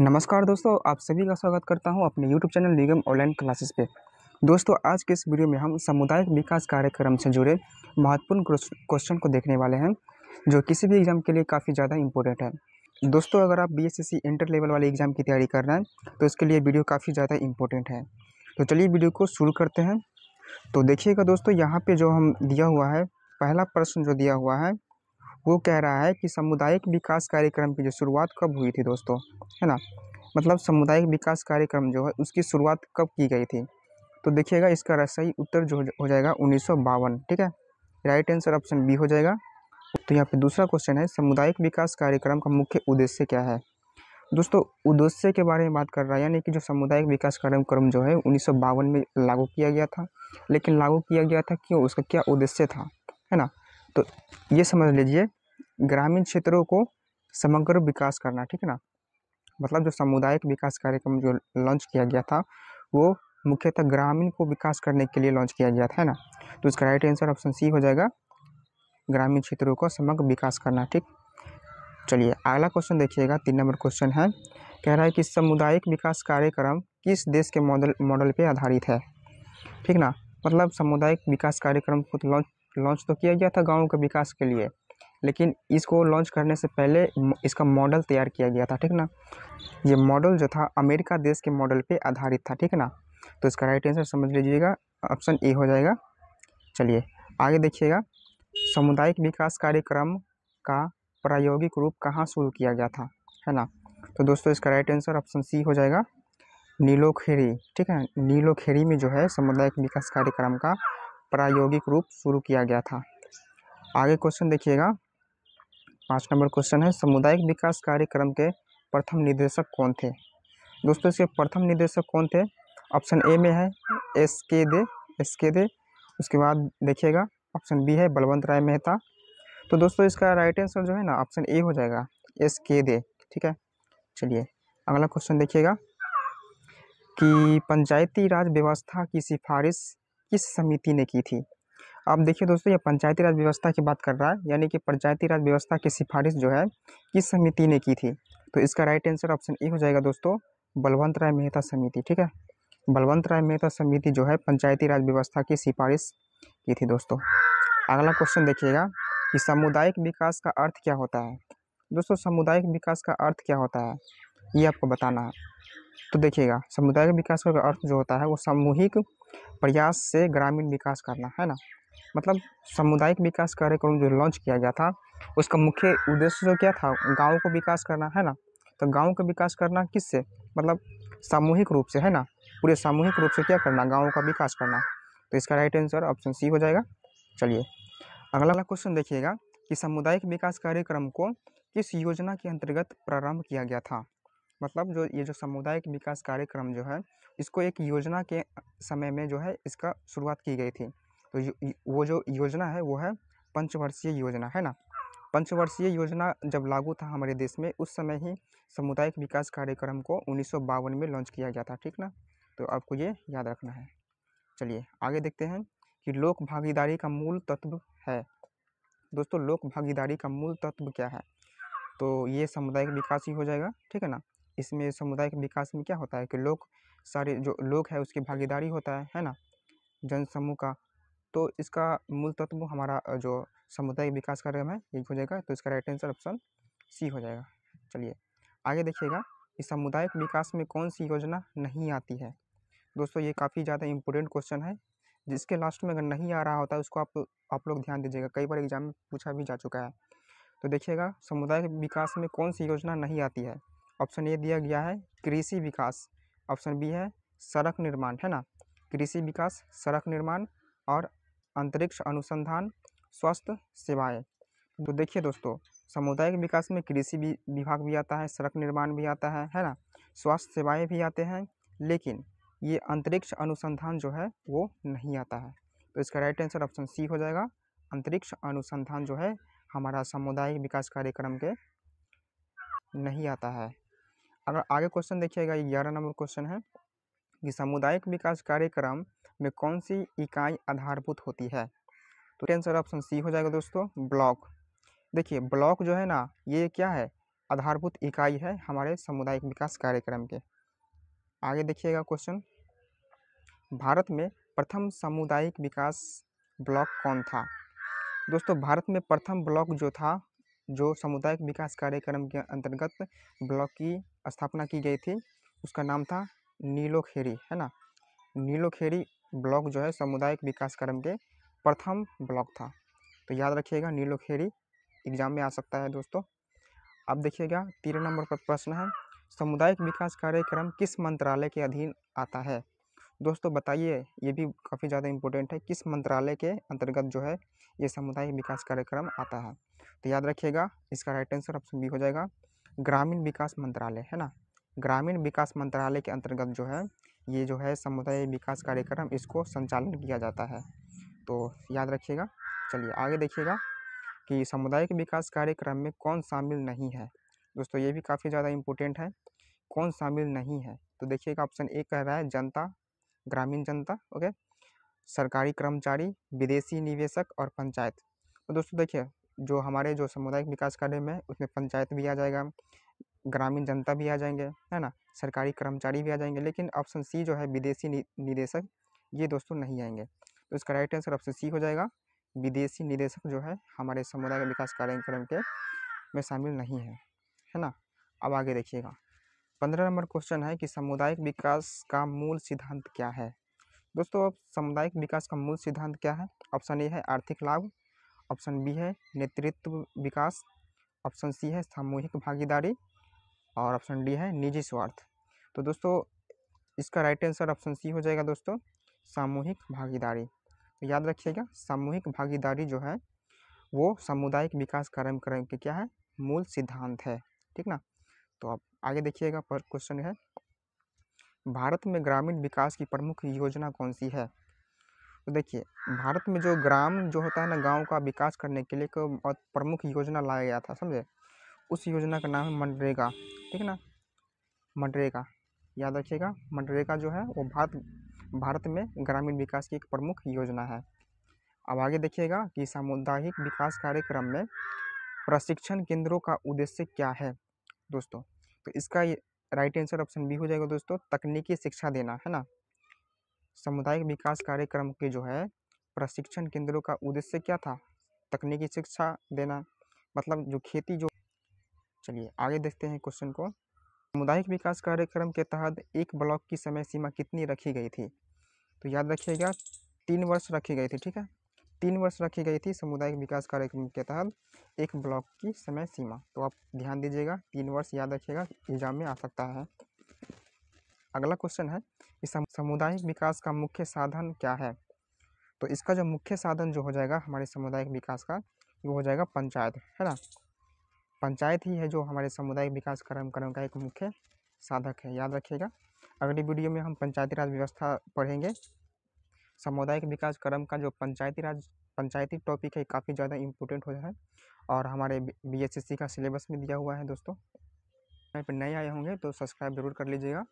नमस्कार दोस्तों, आप सभी का स्वागत करता हूं अपने YouTube चैनल निगम ऑनलाइन क्लासेस पे। दोस्तों, आज के इस वीडियो में हम सामुदायिक विकास कार्यक्रम से जुड़े महत्वपूर्ण क्वेश्चन को देखने वाले हैं, जो किसी भी एग्जाम के लिए काफ़ी ज़्यादा इंपॉर्टेंट है। दोस्तों, अगर आप बीएसएससी इंटर लेवल वाले एग्जाम की तैयारी कर रहे हैं तो इसके लिए वीडियो काफ़ी ज़्यादा इंपॉर्टेंट है। तो चलिए वीडियो को शुरू करते हैं। तो देखिएगा दोस्तों, यहाँ पर जो हम दिया हुआ है, पहला प्रश्न जो दिया हुआ है वो कह रहा है कि सामुदायिक विकास कार्यक्रम की जो शुरुआत कब हुई थी दोस्तों, है ना। मतलब सामुदायिक विकास कार्यक्रम जो है उसकी शुरुआत कब की गई थी। तो देखिएगा, इसका सही उत्तर जो हो जाएगा 1952। ठीक है, राइट आंसर ऑप्शन बी हो जाएगा। तो यहाँ पे दूसरा क्वेश्चन है, सामुदायिक विकास कार्यक्रम का मुख्य उद्देश्य क्या है। दोस्तों, उद्देश्य के बारे में बात कर रहा है, यानी कि जो सामुदायिक विकास कार्यक्रम जो है 1952 में लागू किया गया था। लेकिन लागू किया गया था क्यों, उसका क्या उद्देश्य था, है ना। तो ये समझ लीजिए, ग्रामीण क्षेत्रों को समग्र विकास करना। ठीक है ना, मतलब जो सामुदायिक विकास कार्यक्रम जो लॉन्च किया गया था वो मुख्यतः ग्रामीण को विकास करने के लिए लॉन्च किया गया था, है ना। तो इसका राइट आंसर ऑप्शन सी हो जाएगा, ग्रामीण क्षेत्रों को समग्र विकास करना। ठीक, चलिए अगला क्वेश्चन देखिएगा, 3 नंबर क्वेश्चन है। कह रहा है कि सामुदायिक विकास कार्यक्रम किस देश के मॉडल पे आधारित है। ठीक ना, मतलब सामुदायिक विकास कार्यक्रम को लॉन्च तो किया गया था गाँव के विकास के लिए, लेकिन इसको लॉन्च करने से पहले इसका मॉडल तैयार किया गया था। ठीक ना, ये मॉडल जो था अमेरिका देश के मॉडल पे आधारित था। ठीक है ना, तो इसका राइट आंसर समझ लीजिएगा, ऑप्शन ए हो जाएगा। चलिए आगे देखिएगा, सामुदायिक विकास कार्यक्रम का प्रायोगिक रूप कहाँ शुरू किया गया था, है ना। तो दोस्तों, इसका राइट आंसर ऑप्शन सी हो जाएगा, नीलोखेड़ी। ठीक है, नीलोखेड़ी में जो है सामुदायिक विकास कार्यक्रम का प्रायोगिक रूप शुरू किया गया था। आगे क्वेश्चन देखिएगा, 5 नंबर क्वेश्चन है, सामुदायिक विकास कार्यक्रम के प्रथम निदेशक कौन थे। दोस्तों, इसके प्रथम निदेशक कौन थे, ऑप्शन ए में है एस के दे। उसके बाद देखिएगा, ऑप्शन बी है बलवंत राय मेहता। तो दोस्तों, इसका राइट आंसर जो है ना, ऑप्शन ए हो जाएगा, एस के दे। ठीक है, चलिए अगला क्वेश्चन देखिएगा कि पंचायती राज व्यवस्था की सिफारिश किस समिति ने की थी। आप देखिए दोस्तों, ये पंचायती राज व्यवस्था की बात कर रहा है, यानी कि पंचायती राज व्यवस्था की सिफारिश जो है किस समिति ने की थी। तो इसका राइट आंसर ऑप्शन ए हो जाएगा दोस्तों, बलवंत राय मेहता समिति। ठीक है, बलवंत राय मेहता समिति जो है पंचायती राज व्यवस्था की सिफारिश की थी दोस्तों। अगला क्वेश्चन देखिएगा कि सामुदायिक विकास का अर्थ क्या होता है। दोस्तों, सामुदायिक विकास का अर्थ क्या होता है ये आपको बताना है। तो देखिएगा, सामुदायिक विकास का अर्थ जो होता है वो सामूहिक प्रयास से ग्रामीण विकास करना, है ना। मतलब सामुदायिक विकास कार्यक्रम जो लॉन्च किया गया था उसका मुख्य उद्देश्य जो क्या था, गाँव को विकास करना, है ना। तो गाँव का विकास करना किससे, मतलब सामूहिक रूप से, है ना। पूरे सामूहिक रूप से क्या करना, गाँव का विकास करना। तो इसका राइट आंसर ऑप्शन सी हो जाएगा। चलिए अगला क्वेश्चन देखिएगा कि सामुदायिक विकास कार्यक्रम को किस योजना के अंतर्गत प्रारंभ किया गया था। मतलब जो ये जो सामुदायिक विकास कार्यक्रम जो है इसको एक योजना के समय में जो है इसका शुरुआत की गई थी। तो वो जो योजना है वो है पंचवर्षीय योजना, है ना। पंचवर्षीय योजना जब लागू था हमारे देश में, उस समय ही सामुदायिक विकास कार्यक्रम को 1952 में लॉन्च किया गया था। ठीक ना, तो आपको ये याद रखना है। चलिए आगे देखते हैं कि लोक भागीदारी का मूल तत्व है। दोस्तों, लोक भागीदारी का मूल तत्व क्या है, तो ये सामुदायिक विकास ही हो जाएगा। ठीक है ना, इसमें सामुदायिक विकास में क्या होता है कि लोग, सारे जो लोग है उसकी भागीदारी होता है ना, जन समूह का। तो इसका मूल तत्व हमारा जो सामुदायिक विकास कार्यक्रम है ये हो जाएगा। तो इसका राइट आंसर ऑप्शन सी हो जाएगा। चलिए आगे देखिएगा, इस सामुदायिक विकास में कौन सी योजना नहीं आती है। दोस्तों, ये काफ़ी ज़्यादा इंपॉर्टेंट क्वेश्चन है, जिसके लास्ट में अगर नहीं आ रहा होता है उसको आप लोग ध्यान दीजिएगा, कई बार एग्जाम में पूछा भी जा चुका है। तो देखिएगा, सामुदायिक विकास में कौन सी योजना नहीं आती है। ऑप्शन ए दिया गया है कृषि विकास, ऑप्शन बी है सड़क निर्माण, है ना। कृषि विकास, सड़क निर्माण और अंतरिक्ष अनुसंधान, स्वास्थ्य सेवाएं। तो देखिए दोस्तों, सामुदायिक विकास में कृषि विभाग भी आता है, सड़क निर्माण भी आता है ना, स्वास्थ्य सेवाएं भी आते हैं, लेकिन ये अंतरिक्ष अनुसंधान जो है वो नहीं आता है। तो इसका राइट आंसर ऑप्शन सी हो जाएगा, अंतरिक्ष अनुसंधान जो है हमारा सामुदायिक विकास कार्यक्रम के नहीं आता है। अगर आगे क्वेश्चन देखिएगा, 11 नंबर क्वेश्चन है कि सामुदायिक विकास कार्यक्रम में कौन सी इकाई आधारभूत होती है। तो आंसर ऑप्शन सी हो जाएगा दोस्तों, ब्लॉक। देखिए ब्लॉक जो है ना, ये क्या है, आधारभूत इकाई है हमारे सामुदायिक विकास कार्यक्रम के। आगे देखिएगा क्वेश्चन, भारत में प्रथम सामुदायिक विकास ब्लॉक कौन था? दोस्तों भारत में प्रथम ब्लॉक जो था, जो सामुदायिक विकास कार्यक्रम के अंतर्गत ब्लॉक की स्थापना की गई थी, उसका नाम था नीलोखेड़ी, है ना। नीलोखेड़ी ब्लॉक जो है सामुदायिक विकास कार्यक्रम के प्रथम ब्लॉक था। तो याद रखिएगा, नीलोखेड़ी एग्जाम में आ सकता है दोस्तों। अब देखिएगा 13 नंबर पर प्रश्न है, सामुदायिक विकास कार्यक्रम किस मंत्रालय के अधीन आता है? दोस्तों बताइए, ये भी काफ़ी ज़्यादा इम्पोर्टेंट है, किस मंत्रालय के अंतर्गत जो है ये सामुदायिक विकास कार्यक्रम आता है? तो याद रखिएगा, इसका राइट आंसर ऑप्शन बी हो जाएगा, ग्रामीण विकास मंत्रालय, है ना। ग्रामीण विकास मंत्रालय के अंतर्गत जो है ये जो है सामुदायिक विकास कार्यक्रम, इसको संचालन किया जाता है। तो याद रखिएगा। चलिए आगे देखिएगा कि सामुदायिक विकास कार्यक्रम में कौन शामिल नहीं है? दोस्तों ये भी काफ़ी ज़्यादा इम्पोर्टेंट है, कौन शामिल नहीं है? तो देखिएगा ऑप्शन ए कह रहा है जनता, ग्रामीण जनता, ओके, सरकारी कर्मचारी, विदेशी निवेशक और पंचायत। तो दोस्तों देखिए, जो हमारे जो सामुदायिक विकास कार्य में उसमें पंचायत भी आ जाएगा, ग्रामीण जनता भी आ जाएंगे, है ना, सरकारी कर्मचारी भी आ जाएंगे, लेकिन ऑप्शन सी जो है विदेशी निदेशक, ये दोस्तों नहीं आएंगे। तो इसका राइट आंसर ऑप्शन सी हो जाएगा, विदेशी निदेशक जो है हमारे समुदाय विकास कार्यक्रम के में शामिल नहीं है ना। अब आगे देखिएगा 15 नंबर क्वेश्चन है कि सामुदायिक विकास का मूल सिद्धांत क्या है? दोस्तों अब सामुदायिक विकास का मूल सिद्धांत क्या है? ऑप्शन ए है आर्थिक लाभ, ऑप्शन बी है नेतृत्व विकास, ऑप्शन सी है सामूहिक भागीदारी और ऑप्शन डी है निजी स्वार्थ। तो दोस्तों इसका राइट आंसर ऑप्शन सी हो जाएगा दोस्तों, सामूहिक भागीदारी। तो याद रखिएगा, सामूहिक भागीदारी जो है वो सामुदायिक विकास कार्यक्रम के क्या है, मूल सिद्धांत है, ठीक ना। तो अब आगे देखिएगा, पर क्वेश्चन है, भारत में ग्रामीण विकास की प्रमुख योजना कौन सी है? तो देखिए भारत में जो ग्राम जो होता है ना, गांव का विकास करने के लिए एक बहुत प्रमुख योजना लाया गया था, समझे। उस योजना का नाम है मनरेगा, ठीक है ना, मनरेगा। याद रखिएगा, मनरेगा जो है वो भारत में ग्रामीण विकास की एक प्रमुख योजना है। अब आगे देखिएगा कि सामुदायिक विकास कार्यक्रम में प्रशिक्षण केंद्रों का उद्देश्य क्या है? दोस्तों तो इसका राइट आंसर ऑप्शन बी हो जाएगा दोस्तों, तकनीकी शिक्षा देना, है ना। सामुदायिक विकास कार्यक्रम के जो है प्रशिक्षण केंद्रों का उद्देश्य क्या था? तकनीकी शिक्षा देना, मतलब जो खेती जो। चलिए आगे देखते हैं क्वेश्चन को, सामुदायिक विकास कार्यक्रम के तहत एक ब्लॉक की समय सीमा कितनी रखी गई थी? तो याद रखिएगा 3 वर्ष रखी गई थी, ठीक है, 3 वर्ष रखी गई थी सामुदायिक विकास कार्यक्रम के तहत एक ब्लॉक की समय सीमा। तो आप ध्यान दीजिएगा, 3 वर्ष याद रखिएगा, एग्जाम में आ सकता है। अगला क्वेश्चन है कि सामुदायिक विकास का मुख्य साधन क्या है? तो इसका जो मुख्य साधन जो हो जाएगा हमारे सामुदायिक विकास का, वो हो जाएगा पंचायत, है ना। पंचायत ही है जो हमारे सामुदायिक विकास कार्यक्रम का एक मुख्य साधक है, याद रखिएगा। अगली वीडियो में हम पंचायती राज व्यवस्था पढ़ेंगे। सामुदायिक विकास कार्यक्रम का जो पंचायती टॉपिक है काफ़ी ज़्यादा इम्पोर्टेंट हो है और हमारे बीएचएससी का सिलेबस में दिया हुआ है दोस्तों। चैनल पर नए आए होंगे तो सब्सक्राइब जरूर कर लीजिएगा,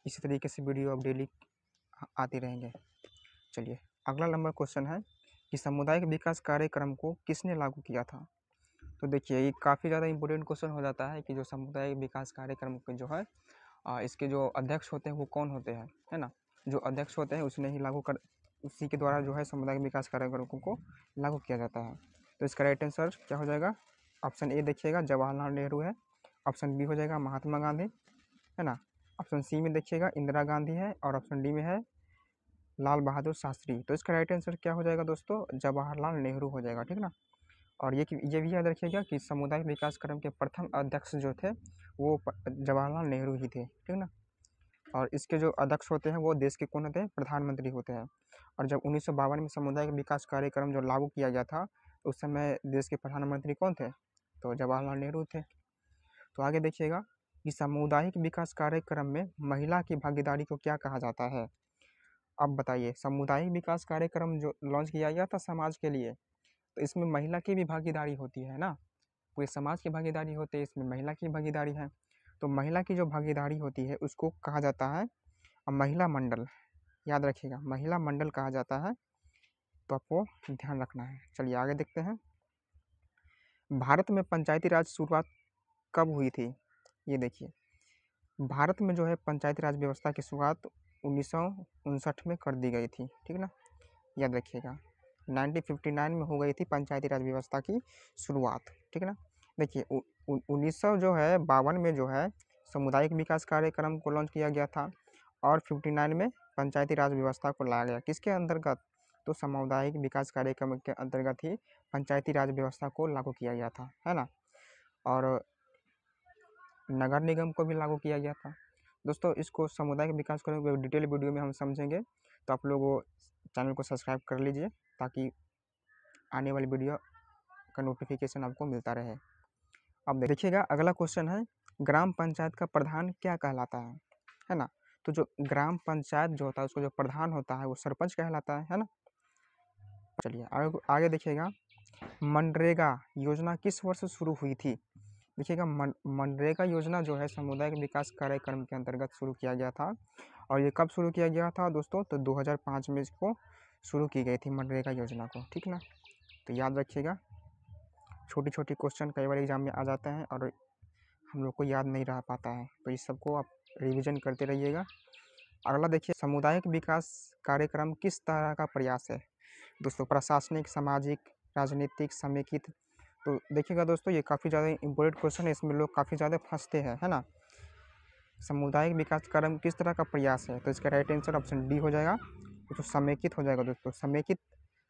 इसी तरीके से वीडियो अब डेली आती रहेंगे। चलिए अगला नंबर क्वेश्चन है कि सामुदायिक विकास कार्यक्रम को किसने लागू किया था? तो देखिए ये काफ़ी ज़्यादा इम्पोर्टेंट क्वेश्चन हो जाता है कि जो सामुदायिक विकास कार्यक्रम के जो है इसके जो अध्यक्ष होते हैं वो कौन होते हैं, है ना। जो अध्यक्ष होते हैं उसने ही उसी के द्वारा जो है सामुदायिक विकास कार्यक्रमों को लागू किया जाता है। तो इसका राइट आंसर क्या हो जाएगा? ऑप्शन ए देखिएगा जवाहरलाल नेहरू है, ऑप्शन बी हो जाएगा महात्मा गांधी, है ना, ऑप्शन सी में देखिएगा इंदिरा गांधी है और ऑप्शन डी में है लाल बहादुर शास्त्री। तो इसका राइट आंसर क्या हो जाएगा दोस्तों? जवाहरलाल नेहरू हो जाएगा, ठीक ना। और ये भी याद रखिएगा कि सामुदायिक विकास कार्यक्रम के प्रथम अध्यक्ष जो थे वो जवाहरलाल नेहरू ही थे, ठीक ना। और इसके जो अध्यक्ष होते हैं वो देश के कौन होते हैं? प्रधानमंत्री होते हैं। और जब 1952 में सामुदायिक विकास कार्यक्रम जो लागू किया गया था उस समय देश के प्रधानमंत्री कौन थे? तो जवाहरलाल नेहरू थे। तो आगे देखिएगा कि सामुदायिक विकास कार्यक्रम में महिला की भागीदारी को क्या कहा जाता है? अब बताइए, सामुदायिक विकास कार्यक्रम जो लॉन्च किया गया था समाज के लिए, तो इसमें महिला की भी भागीदारी होती है ना, पूरे समाज की भागीदारी होती है, इसमें महिला की भागीदारी है। तो महिला की जो भागीदारी होती है उसको कहा जाता है महिला मंडल, याद रखिएगा महिला मंडल कहा जाता है। तो आपको ध्यान रखना है। चलिए आगे देखते हैं, भारत में पंचायती राज शुरुआत कब हुई थी? ये देखिए, भारत में जो है पंचायती राज व्यवस्था की शुरुआत 1959 में कर दी गई थी, ठीक ना, याद रखिएगा। 1959 में हो गई थी पंचायती राज व्यवस्था की शुरुआत, ठीक ना। देखिए 1900 जो है 52 में जो है सामुदायिक विकास कार्यक्रम को लॉन्च किया गया था, और 59 में पंचायती राज व्यवस्था को लाया गया। किसके अंतर्गत? तो सामुदायिक विकास कार्यक्रम के अंतर्गत ही पंचायती राज व्यवस्था को लागू किया गया था, है ना। और नगर निगम को भी लागू किया गया था। दोस्तों इसको सामुदायिक विकास को डिटेल वीडियो में हम समझेंगे, तो आप लोग चैनल को सब्सक्राइब कर लीजिए ताकि आने वाली वीडियो का नोटिफिकेशन आपको मिलता रहे। अब देखिएगा अगला क्वेश्चन है, ग्राम पंचायत का प्रधान क्या कहलाता है ना। तो जो ग्राम पंचायत जो होता है उसको जो प्रधान होता है वो सरपंच कहलाता है ना। चलिए आगे देखिएगा, मनरेगा योजना किस वर्ष शुरू हुई थी? देखिएगा मनरेगा योजना जो है सामुदायिक विकास कार्यक्रम के अंतर्गत शुरू किया गया था, और ये कब शुरू किया गया था दोस्तों? तो 2005 में इसको शुरू की गई थी मनरेगा योजना को, ठीक ना। तो याद रखिएगा, छोटी छोटी क्वेश्चन कई बार एग्जाम में आ जाते हैं और हम लोग को याद नहीं रह पाता है, तो इस सबको आप रिवीजन करते रहिएगा। अगला देखिए, सामुदायिक विकास कार्यक्रम किस तरह का प्रयास है? दोस्तों प्रशासनिक, सामाजिक, राजनीतिक, समेकित। तो देखिएगा दोस्तों ये काफ़ी ज़्यादा इंपॉर्टेंट क्वेश्चन है, इसमें लोग काफ़ी ज़्यादा फंसते हैं, है ना। सामुदायिक विकास कार्यक्रम किस तरह का प्रयास है? तो इसका राइट आंसर ऑप्शन डी हो जाएगा, तो समेकित हो जाएगा दोस्तों। समेकित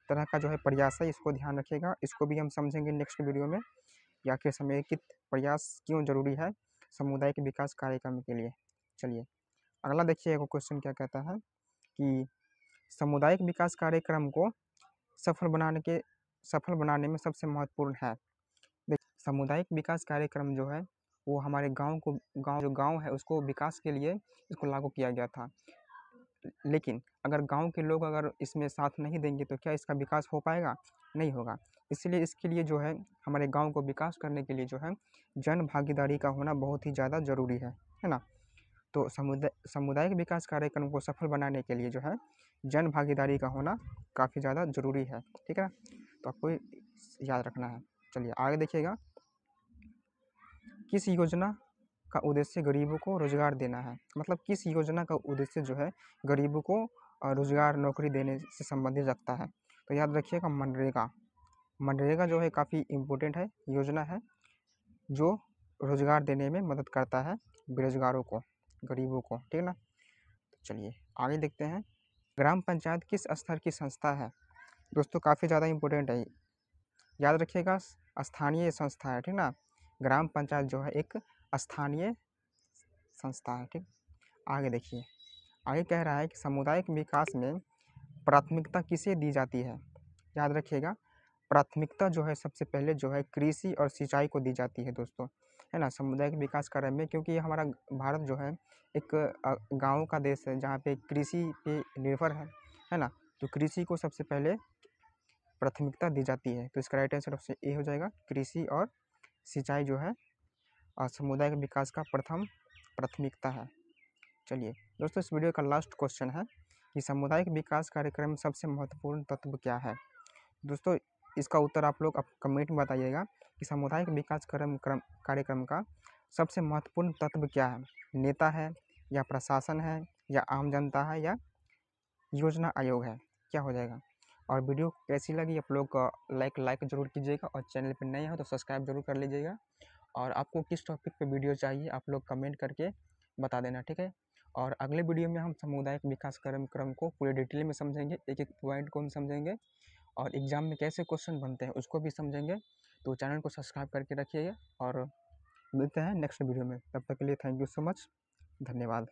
तरह का जो है प्रयास है, इसको ध्यान रखिएगा, इसको भी हम समझेंगे नेक्स्ट वीडियो में, या फिर समेकित प्रयास क्यों जरूरी है सामुदायिक विकास कार्यक्रम के लिए। चलिए अगला देखिए, क्वेश्चन क्या कहता है कि सामुदायिक विकास कार्यक्रम को सफल बनाने में सबसे महत्वपूर्ण है। सामुदायिक विकास कार्यक्रम जो है वो हमारे गांव है उसको विकास के लिए इसको लागू किया गया था, लेकिन अगर गांव के लोग अगर इसमें साथ नहीं देंगे तो क्या इसका विकास हो पाएगा? नहीं होगा। इसलिए इसके लिए जो है हमारे गांव को विकास करने के लिए जो है जन भागीदारी का होना बहुत ही ज़्यादा ज़रूरी है ना। तो सामुदायिक विकास कार्यक्रम को सफल बनाने के लिए जो है जन भागीदारी का होना काफ़ी ज़्यादा ज़रूरी है, ठीक है ना। तो आपको याद रखना है। चलिए आगे देखिएगा, किस योजना का उद्देश्य गरीबों को रोजगार देना है? मतलब किस योजना का उद्देश्य जो है गरीबों को रोजगार नौकरी देने से संबंधित रखता है? तो याद रखिएगा मनरेगा। मनरेगा जो है काफ़ी इम्पोर्टेंट है, योजना है जो रोजगार देने में मदद करता है बेरोजगारों को, गरीबों को, ठीक है ना। चलिए आगे देखते हैं, ग्राम पंचायत किस स्तर की संस्था है? दोस्तों काफ़ी ज़्यादा इम्पोर्टेंट है, याद रखिएगा स्थानीय संस्था है, ठीक ना। ग्राम पंचायत जो है एक स्थानीय संस्था है, ठीक। आगे देखिए, आगे कह रहा है कि सामुदायिक विकास में प्राथमिकता किसे दी जाती है? याद रखिएगा, प्राथमिकता जो है सबसे पहले जो है कृषि और सिंचाई को दी जाती है दोस्तों, है ना, सामुदायिक विकास कार्य में। क्योंकि ये हमारा भारत जो है एक गाँव का देश है जहाँ पे कृषि पे निर्भर है ना। तो कृषि को सबसे पहले प्राथमिकता दी जाती है, तो इसका राइट आंसर ऑप्शन ए हो जाएगा। कृषि और सिंचाई जो है सामुदायिक विकास का प्रथम प्राथमिकता है। चलिए दोस्तों, इस वीडियो का लास्ट क्वेश्चन है कि सामुदायिक विकास कार्यक्रम में सबसे महत्वपूर्ण तत्व क्या है? दोस्तों इसका उत्तर आप लोग कमेंट में बताइएगा कि सामुदायिक विकास कार्यक्रम का सबसे महत्वपूर्ण तत्व क्या है? नेता है, या प्रशासन है, या आम जनता है, या योजना आयोग है? क्या हो जाएगा? और वीडियो कैसी लगी आप लोग लाइक ज़रूर कीजिएगा, और चैनल पर नए हो तो सब्सक्राइब जरूर कर लीजिएगा। और आपको किस टॉपिक पे वीडियो चाहिए आप लोग कमेंट करके बता देना, ठीक है। और अगले वीडियो में हम सामुदायिक विकास कार्यक्रम को पूरे डिटेल में समझेंगे, एक एक पॉइंट को हम समझेंगे, और एग्जाम में कैसे क्वेश्चन बनते हैं उसको भी समझेंगे। तो चैनल को सब्सक्राइब करके रखिएगा, और मिलते हैं नेक्स्ट वीडियो में। तब तक के लिए थैंक यू सो मच, धन्यवाद।